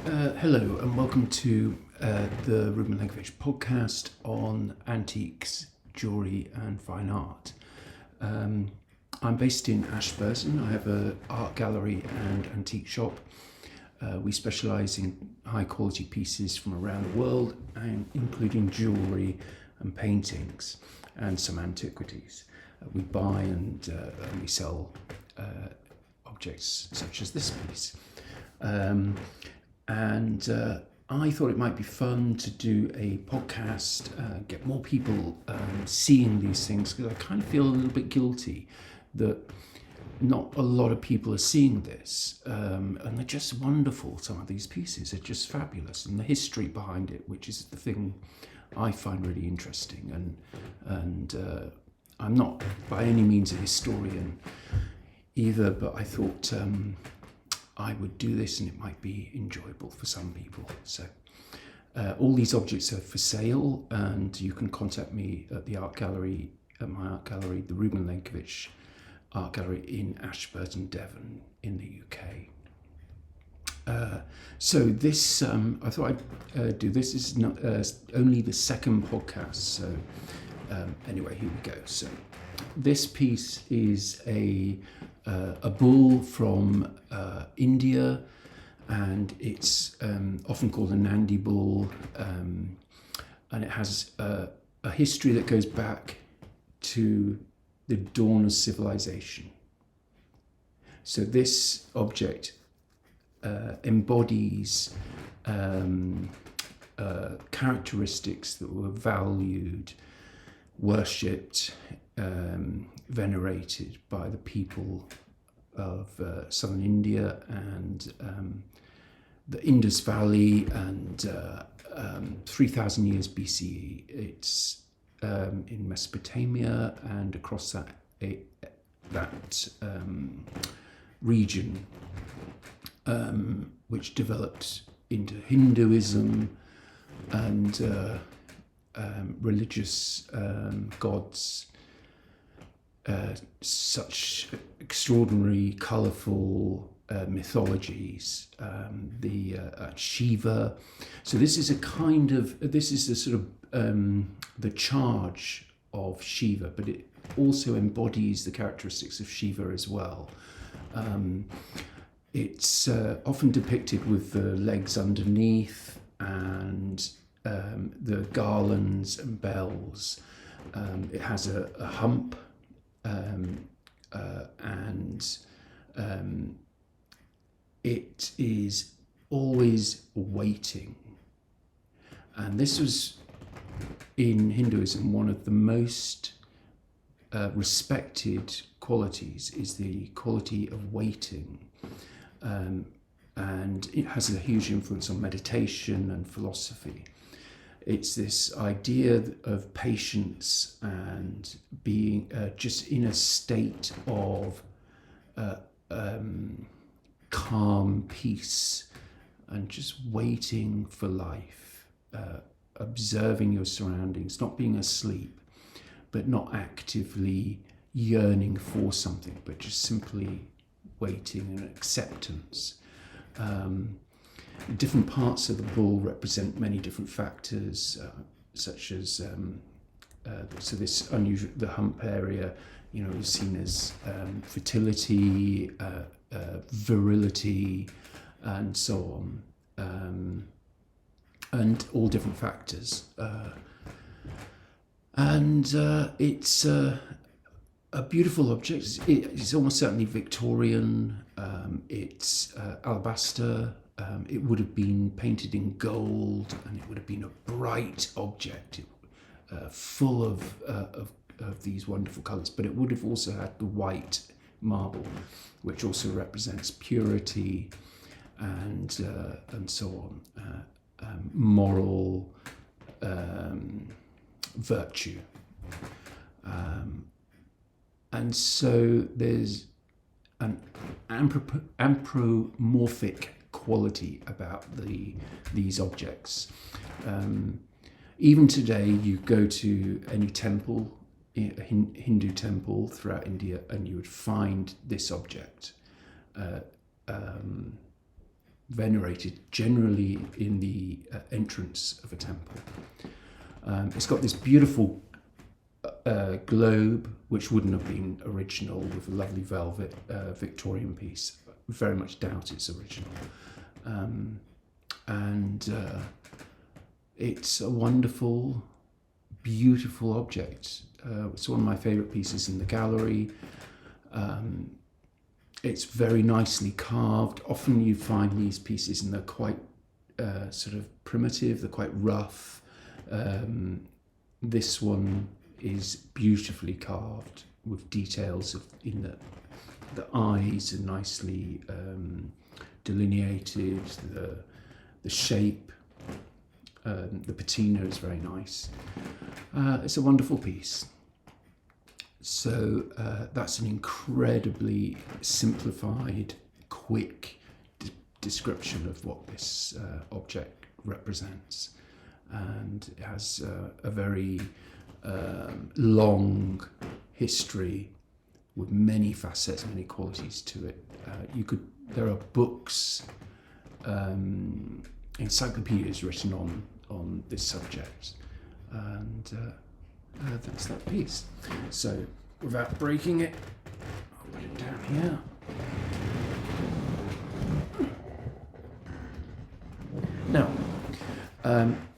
Hello and welcome to the Lenkiewicz podcast on antiques, jewellery and fine art. I'm based in Ashburton. I have an art gallery and antique shop. We specialise in high quality pieces from around the world, including jewellery and paintings and some antiquities. We buy and we sell objects such as this piece. And I thought it might be fun to do a podcast, get more people seeing these things, because I kind of feel a little bit guilty that not a lot of people are seeing this. And they're just wonderful, some of these pieces are just fabulous. And the history behind it, which is the thing I find really interesting. And I'm not by any means a historian either, but I thought I would do this and it might be enjoyable for some people. So all these objects are for sale, and you can contact me at my art gallery, the Lenkiewicz Art Gallery in Ashburton, Devon in the UK. So this, I thought I'd do this. This is not, only the second podcast. So anyway, here we go. So this piece is a bull from India, and it's often called a Nandi bull, and it has a history that goes back to the dawn of civilization. So this object embodies characteristics that were valued, worshipped, venerated by the people of southern India and the Indus Valley, and 3,000 years BCE. It's in Mesopotamia and across that region, which developed into Hinduism and religious gods, such extraordinary, colourful mythologies, the Shiva. So this is the sort of the charge of Shiva, but it also embodies the characteristics of Shiva as well. It's often depicted with the legs underneath and the garlands and bells. It has a hump, and it is always waiting. And this was, in Hinduism, one of the most respected qualities is the quality of waiting. And it has a huge influence on meditation and philosophy. It's this idea of patience and being just in a state of calm peace and just waiting for life, observing your surroundings, not being asleep, but not actively yearning for something, but just simply waiting and acceptance. Different parts of the bull represent many different factors, such as so this unusual, the hump area, is seen as fertility, virility, and so on, and all different factors. It's a beautiful object. It's almost certainly Victorian. It's alabaster. It would have been painted in gold, and it would have been a bright object, full of these wonderful colours. But it would have also had the white marble, which also represents purity and so on, moral virtue. And so there's an anthropomorphic quality about these objects. Even today, you go to any temple, a Hindu temple throughout India, and you would find this object. venerated generally in the entrance of a temple. It's got this beautiful globe, which wouldn't have been original, with a lovely velvet Victorian piece. Very much doubt it's original. It's a wonderful, beautiful object. It's one of my favourite pieces in the gallery. It's very nicely carved. Often you find these pieces and they're quite sort of primitive, they're quite rough. This one is beautifully carved with details in the eyes are nicely delineated, the shape, the patina is very nice. It's a wonderful piece. So that's an incredibly simplified, quick description of what this object represents. And it has a very long history with many facets, many qualities to it. There are books, encyclopedias written on this subject, and that's that piece. So without breaking it, I'll put it down here. Now,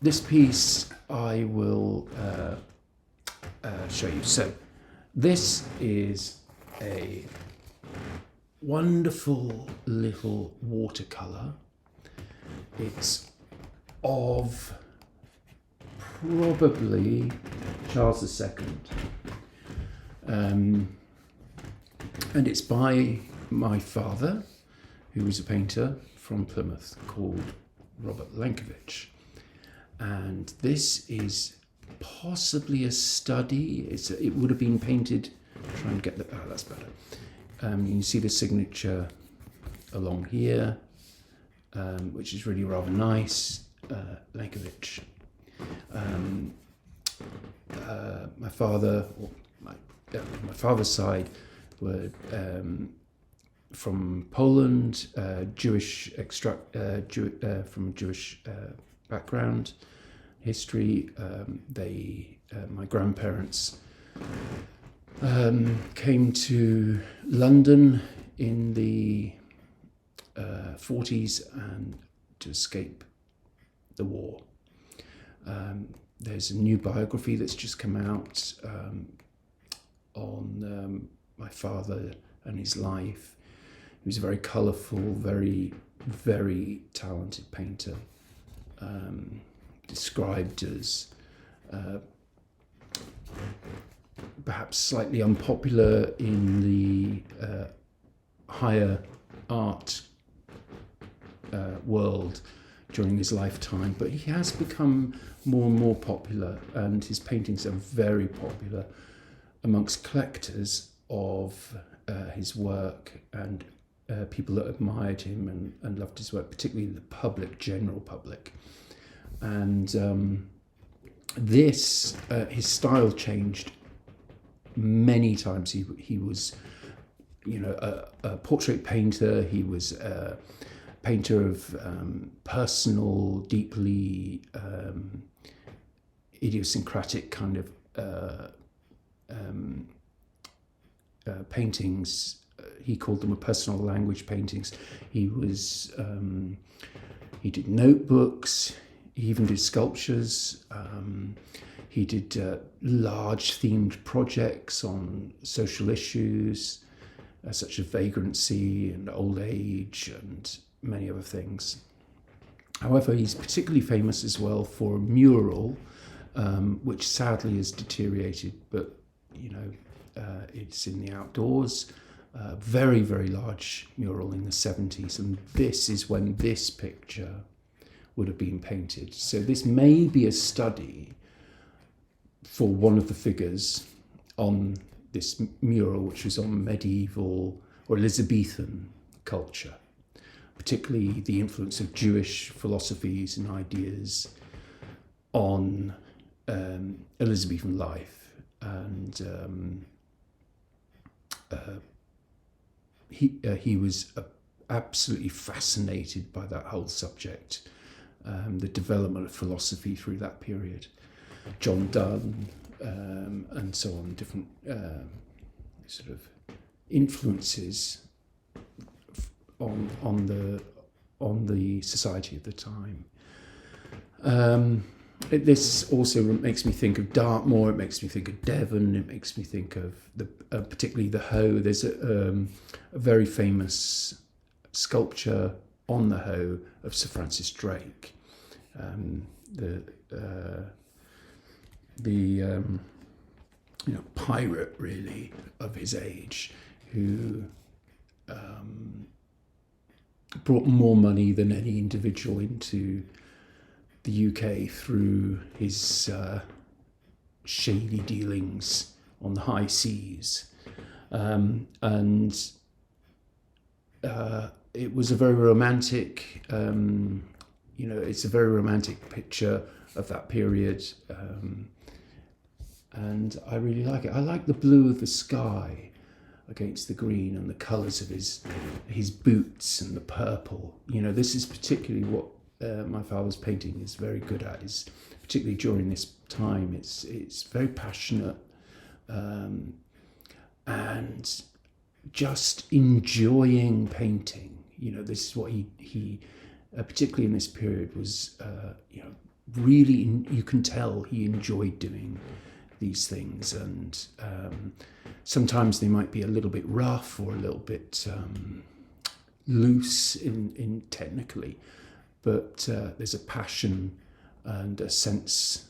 this piece I will show you. So this is a wonderful little watercolour. It's of probably Charles II. And it's by my father, who was a painter from Plymouth called Robert Lenkiewicz. And this is possibly a study. It would have been painted, try and get that's better. You can see the signature along here, which is really rather nice. Lenkiewicz. My father's side were from Poland, Jewish from Jewish background, history. My grandparents came to London in the 40s and to escape the war. There's a new biography that's just come out on my father and his life. He was a very colourful, very, very talented painter, described as perhaps slightly unpopular in the higher art world during his lifetime, but he has become more and more popular, and his paintings are very popular amongst collectors of his work and people that admired him and loved his work, particularly the general public. And his style changed many times. He was, a portrait painter. He was a painter of personal, deeply idiosyncratic kind of paintings. He called them personal language paintings. He did notebooks. He even did sculptures. He did large themed projects on social issues, such as vagrancy and old age and many other things. However, he's particularly famous as well for a mural, which sadly has deteriorated, but it's in the outdoors. Very, very large mural in the 70s, and this is when this picture would have been painted. So this may be a study for one of the figures on this mural, which was on medieval or Elizabethan culture, particularly the influence of Jewish philosophies and ideas on Elizabethan life. And he was absolutely fascinated by that whole subject, the development of philosophy through that period. John Donne, and so on, different sort of influences on the society of the time. This also makes me think of Dartmoor. It makes me think of Devon. It makes me think of particularly the Hoe. There's a very famous sculpture on the Hoe of Sir Francis Drake, the pirate really of his age, who brought more money than any individual into the UK through his shady dealings on the high seas, and it was a very romantic. It's a very romantic picture of that period, and I really like it. I like the blue of the sky against the green and the colours of his boots and the purple. This is particularly what my father's painting is very good at, is particularly during this time. It's very passionate, and just enjoying painting. This is what he particularly in this period was, really, you can tell he enjoyed doing these things, and sometimes they might be a little bit rough or a little bit loose in technically, but there's a passion and a sense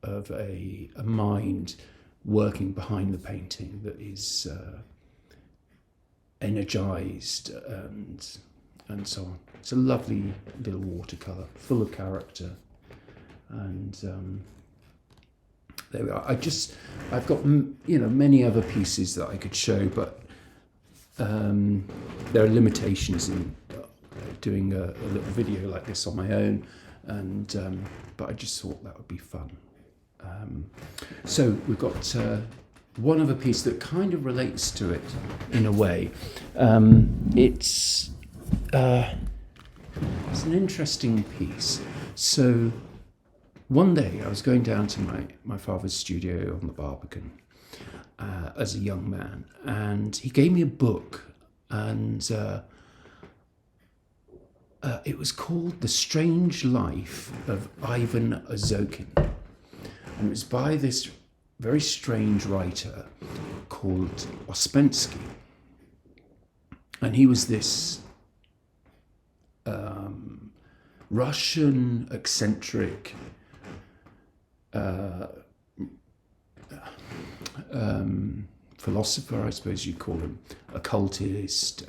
of a mind working behind the painting that is energized and so on. It's a lovely little watercolour, full of character, and there we are. I've got many other pieces that I could show, but there are limitations in doing a little video like this on my own, and but I just thought that would be fun. So we've got one other piece that kind of relates to it in a way. It's an interesting piece. So one day I was going down to my father's studio on the Barbican as a young man, and he gave me a book, and it was called The Strange Life of Ivan Azokin, and it was by this very strange writer called Ospensky, and he was this Russian eccentric philosopher, I suppose you'd call him, occultist,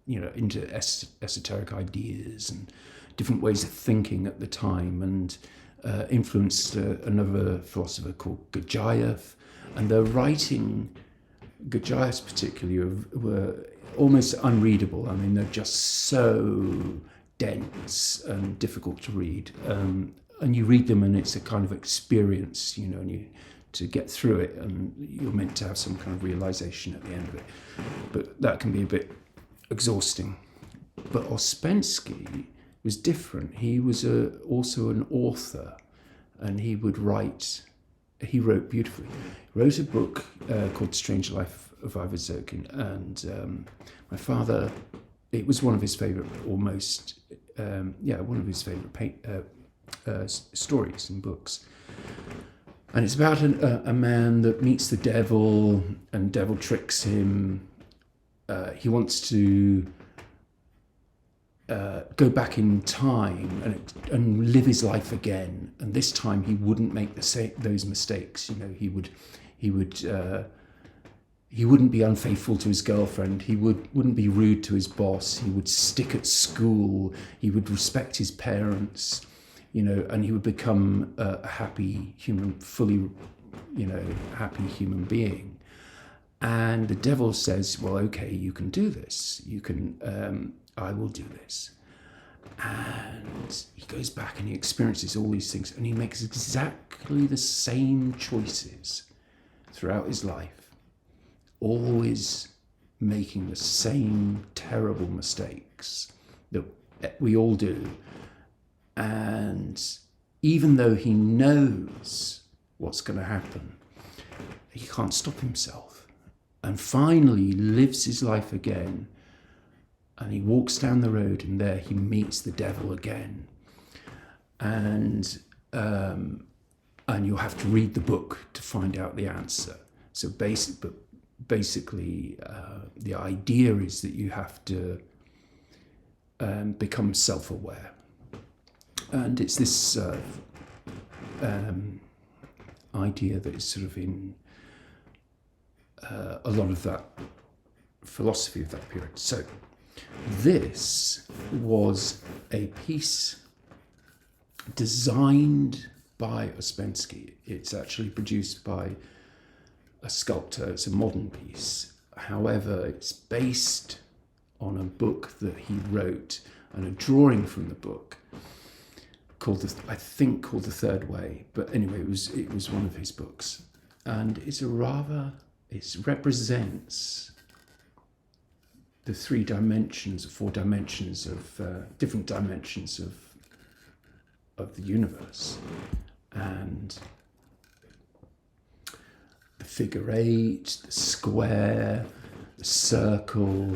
into esoteric ideas and different ways of thinking at the time, and influenced another philosopher called Gurdjieff. And their writing, Gurdjieff's particularly, were almost unreadable. I mean, they're just so dense and difficult to read. And you read them and it's a kind of experience, and you to get through it, and you're meant to have some kind of realization at the end of it. But that can be a bit exhausting. But Ospensky was different. He was also an author, and he wrote beautifully. He wrote a book called Strange Life of Ivan Azokin, and my father, it was one of his favourite, one of his favourite stories and books. And it's about a man that meets the devil, and devil tricks him. He wants to go back in time and live his life again. And this time he wouldn't make those mistakes. He wouldn't be unfaithful to his girlfriend. He wouldn't be rude to his boss. He would stick at school. He would respect his parents. And he would become a happy human, fully, happy human being. And the devil says, well, okay, you can do this. You can, I will do this. And he goes back and he experiences all these things, and he makes exactly the same choices throughout his life. Always making the same terrible mistakes that we all do. And even though he knows what's going to happen, he can't stop himself. And finally he lives his life again, and he walks down the road, and there he meets the devil again. And you'll have to read the book to find out the answer. So basically, the idea is that you have to become self-aware. And it's this idea that is sort of in a lot of that philosophy of that period. So this was a piece designed by Ospensky. It's actually produced by a sculptor. It's a modern piece. However, it's based on a book that he wrote and a drawing from the book called The Third Way. But anyway, it was one of his books, and it represents the 4 dimensions of different dimensions of the universe, and the figure 8, the square, the circle,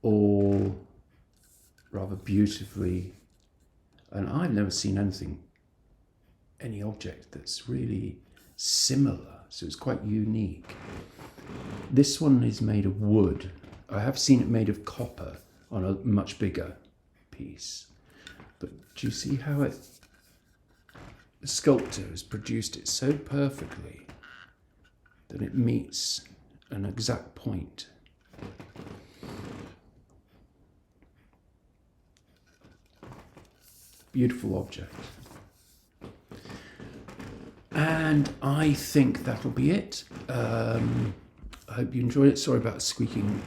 all rather beautifully. And I've never seen any object that's really similar, so it's quite unique. This one is made of wood. I have seen it made of copper on a much bigger piece. But do you see how the sculptor has produced it so perfectly that it meets an exact point? Beautiful object. And I think that'll be it. I hope you enjoyed it. Sorry about squeaking.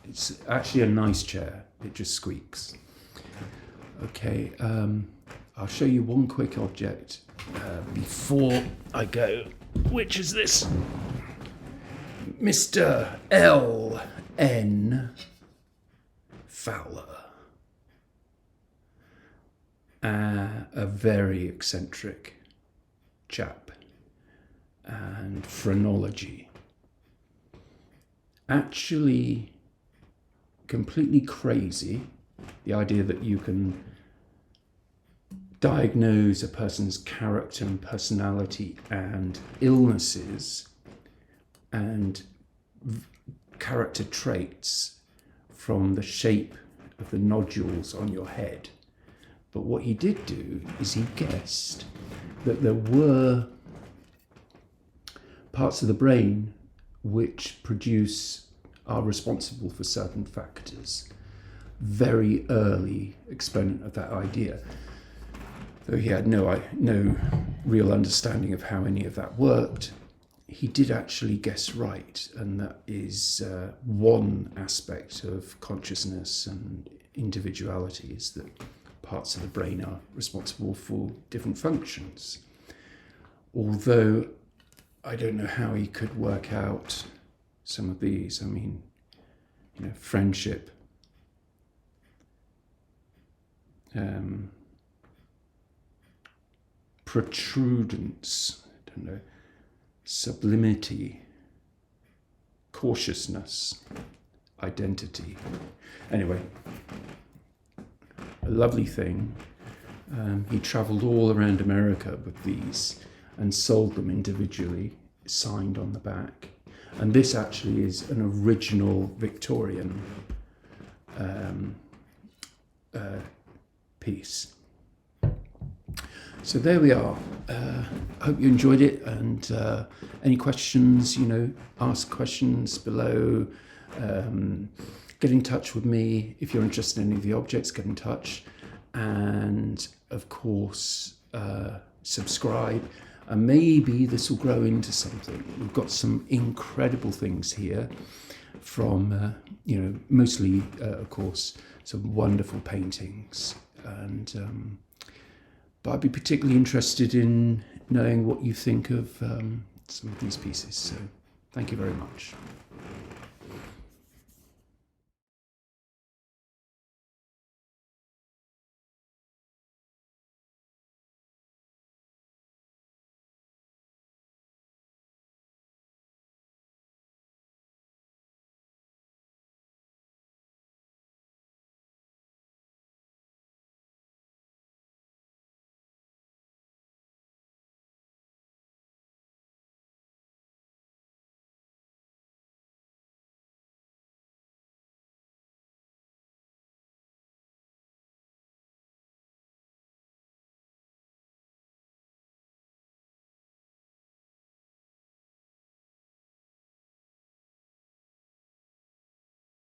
It's actually a nice chair. It just squeaks. Okay, I'll show you one quick object before I go, which is this Mr. L.N. Fowler. A very eccentric chap, and phrenology. Actually completely crazy, the idea that you can diagnose a person's character and personality and illnesses and character traits from the shape of the nodules on your head. But what he did do is he guessed that there were parts of the brain which are responsible for certain factors. Very early exponent of that idea. Though he had no real understanding of how any of that worked, he did actually guess right, and that is one aspect of consciousness and individuality, is that parts of the brain are responsible for different functions. Although I don't know how he could work out some of these. I mean, friendship, protrudence, I don't know, sublimity, cautiousness, identity. Anyway, a lovely thing. He travelled all around America with these and sold them individually, signed on the back. And this actually is an original Victorian piece. So there we are. I hope you enjoyed it, and any questions, ask questions below. Get in touch with me. If you're interested in any of the objects, get in touch. And of course, subscribe. And maybe this will grow into something. We've got some incredible things here from, mostly, of course, some wonderful paintings. And but I'd be particularly interested in knowing what you think of some of these pieces. So Thank you very much.